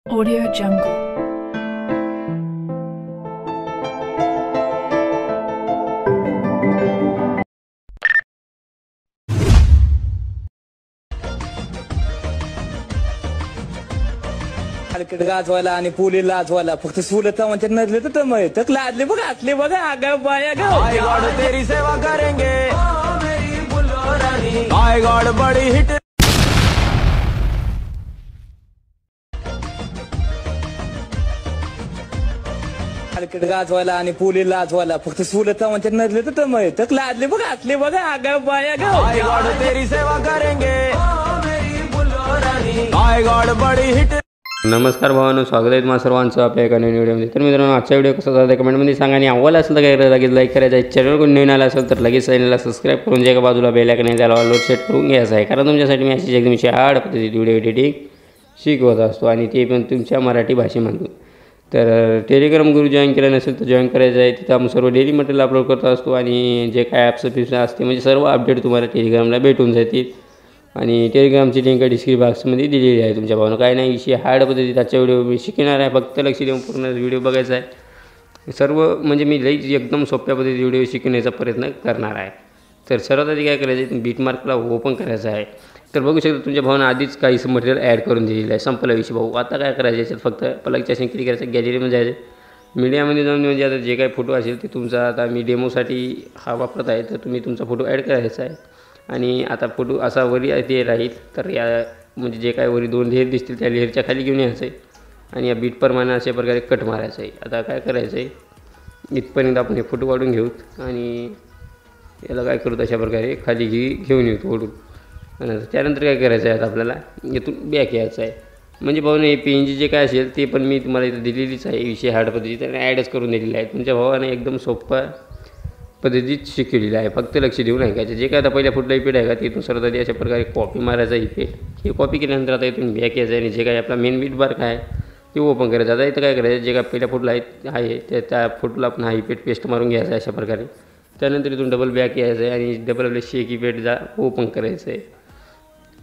Audio Jungle. Cricket गाजवायला आणि pulley लाजवायला फक्त सुलता म्हणते नजले तर तमय तक लादले बघा आतले बघा आगा बाया आई गॉड तेरी सेवा करेंगे मेरी बुल्लो रानी आई गॉड बड़ी हिट क्रिकेट गाजवायला आणि पुली लाजवायला फक्त सुलता म्हणते नजले तर तमय तक लादले बघा आतले बघा आगा बाया आई गॉड तेरी सेवा करेंगे मेरी बुल्लो रानी आई गॉड बड़ी हिट। नमस्कार भावांनो, स्वागत आहे तुम्हा सर्वांचं आपल्या एका नवीन व्हिडिओमध्ये। तर मित्रांनो, आजचा व्हिडिओ कसा झाला कमेंटमध्ये सांगा आणि आवडला असेल तर काय लगेच लाईक करायचं आहे। चॅनल कोण नवीन आला असेल तर लगेच चॅनलला सबस्क्राईब करून जे एका बाजूला बेल आयकॉन आहे त्याला ऑल सेट करून घ्यायचं आहे, कारण तुमच्यासाठी मी अशी एकदम हार्ड पद्धतीत व्हिडिओ एडिटिंग शिकवत असतो आणि ते पण तुमच्या मराठी भाषेमधून। तर टेलिग्राम ग्रुप जॉईन केला नसेल तर जॉईन करायचं आहे। तिथं आपण सर्व डेली मटेरियल अपलोड करत असतो आणि जे काय ॲप्स फिप्स असते म्हणजे सर्व अपडेट तुम्हाला टेलिग्रामला भेटून जातील आणि टेलिग्रामची लिंक डिस्क्रिप्शन बॉक्समध्ये दिलेली आहे तुमच्या भावना। काय नाही विषय हार्ड पद्धतीत आजच्या व्हिडिओ मी शिकणार आहे, फक्त लक्ष देऊन पूर्ण व्हिडिओ बघायचा आहे। सर्व म्हणजे मी लई एकदम सोप्या पद्धतीत व्हिडिओ शिकण्याचा प्रयत्न करणार आहे। तर सर्वात आधी काय करायचं आहे, बीट मार्कला ओपन करायचं आहे। तर बघू शकता तुमच्या भावना आधीच काही मटेरियल ॲड करून दिलेलं आहे, संपला विषय भाऊ। आता काय करायचं याच्यात फक्त पलकच्या असे क्लिक करायचं, गॅलरीमध्ये जायचं, मीडियामध्ये जाऊन म्हणजे आता जे काही फोटो असेल ते तुमचा आता मी डेमोसाठी हा वापरत आहे, तर तुम्ही तुमचा फोटो ॲड करायचा आहे। आणि आता फोटो असा वरी ते राहील, तर या म्हणजे जे काय वरी दोन लेअर दिसतील त्या लेअरच्या खाली घेऊन यायचं आहे आणि या बीटप्रमाणे अशा प्रकारे कट मारायचं आहे। आता काय करायचं आहे, इथपर्यंत आपण हे फोटो काढून घेऊत आणि याला काय करू अशा प्रकारे खाली घेऊन येऊ ओढून। आणि त्यानंतर काय करायचं आहे, आता आपल्याला इथून बॅक यायचं आहे। म्हणजे भावाने हे PNG जे काय असेल ते पण मी तुम्हाला इथं दिलेलीच आहे, विषय हार्ड पद्धतीत ॲडच करून दिलेली आहे। तुमच्या भावाने एकदम सोप्पा पद्धतीत शिकलेली आहे, फक्त लक्ष देऊन ऐकायचं। जे काय आता पहिल्या फुटला इफेक्ट आहे का तिथून सर्वात आधी अशा प्रकारे कॉपी मारायचा इफेक्ट। हे कॉपी केल्यानंतर आता इथून बॅक यायचं आणि जे काय आपला मेन बीट बार काय ते ओपन करायचं। आता इथं काय करायचं, जे काय पहिल्या फुटला आहे त्या फुटला आपण हा इफेक्ट पेस्ट मारून घ्यायचा आहे अशा प्रकारे। त्यानंतर इथून डबल बॅक यायचं आहे आणि डबल आपले शेक इफेक्ट ओपन करायचं आहे।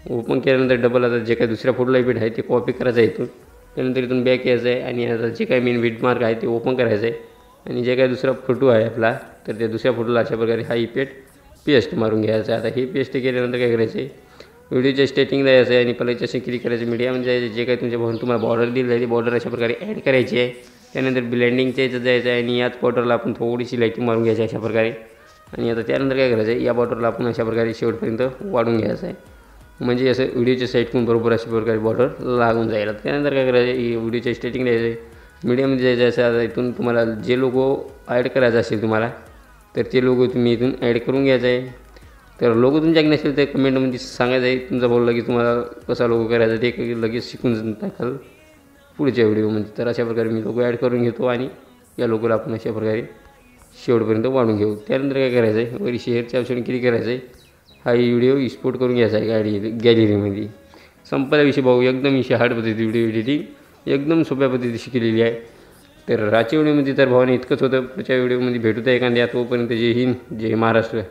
ओपन केल्यानंतर डबल आता जे काही दुसऱ्या फोटोला इफेक्ट आहे ते कॉपी करायचं आहे इथून। त्यानंतर इथून बॅक यायचं आहे आणि आता जे काही मेन बीट मार्क आहे ते ओपन करायचं आहे आणि जे काही दुसरा फोटो आहे आपला तर त्या दुसऱ्या फोटोला अशा प्रकारे हा इफेक्ट पेस्ट मारून घ्यायचा आहे। आता हे पेस्ट केल्यानंतर काय करायचं आहे, व्हिडिओच्या स्टेटिंगला यायचं आहे आणि पलायच्या असे क्लिक करायचं, मीडियामध्ये जायचं, जे काही तुमच्या भाऊन तुम्हाला बॉर्डर दिली आहे ती बॉर्डर अशा प्रकारे ॲड करायची आहे। त्यानंतर ब्लेंडिंगच्या याच्यात जायचं आहे आणि याच बॉर्डरला आपण थोडीशी लाईटिंग मारून घ्यायची अशा प्रकारे। आणि आता त्यानंतर काय करायचं आहे, या बॉर्डरला आपण अशा प्रकारे शेवटपर्यंत वाढून घ्यायचं आहे, म्हणजे असं व्हिडिओच्या साईडकडून बरोबर अशा प्रकारे बॉर्डर लागून जाईल। त्यानंतर काय करायचं आहे, व्हिडिओच्या स्टेटिंगला यायचं आहे, मीडियामध्ये जायचं आहे। आता इथून तुम्हाला जे लोगो ॲड करायचा असेल तुम्हाला तर ते लोगो तुम्ही इथून ॲड करून घ्यायचा आहे। तर लोगो तुमच्याकडे नसेल तर कमेंटमध्ये सांगायचं आहे, तुमचा भाऊ लगेच तुम्हाला कसा लोगो करायचा ते लगेच शिकून टाकाल पुढच्या व्हिडिओमध्ये। तर अशा प्रकारे मी लोगो ॲड करून घेतो आणि या लोगोला आपण अशा प्रकारे शेवटपर्यंत वाढून घेऊ। त्यानंतर काय करायचं आहे, वरी शेअरच्या ऑप्शन क्लिक करायचं आहे, हा व्हिडिओ एक्सपोर्ट करून घ्यायचा आहे गॅलरीमध्ये। संपला विषय भाऊ, एकदम विषय हार्ड पद्धती व्हिडिओ एडिटिंग एकदम सोप्या पद्धतीत शिकलेली आहे। तर आजच्या व्हिडिओमध्ये तर भावाने इतकंच होतं, पुढच्या व्हिडिओमध्ये भेटूत एखाद्या, तोपर्यंत जय हिंद जय महाराष्ट्र।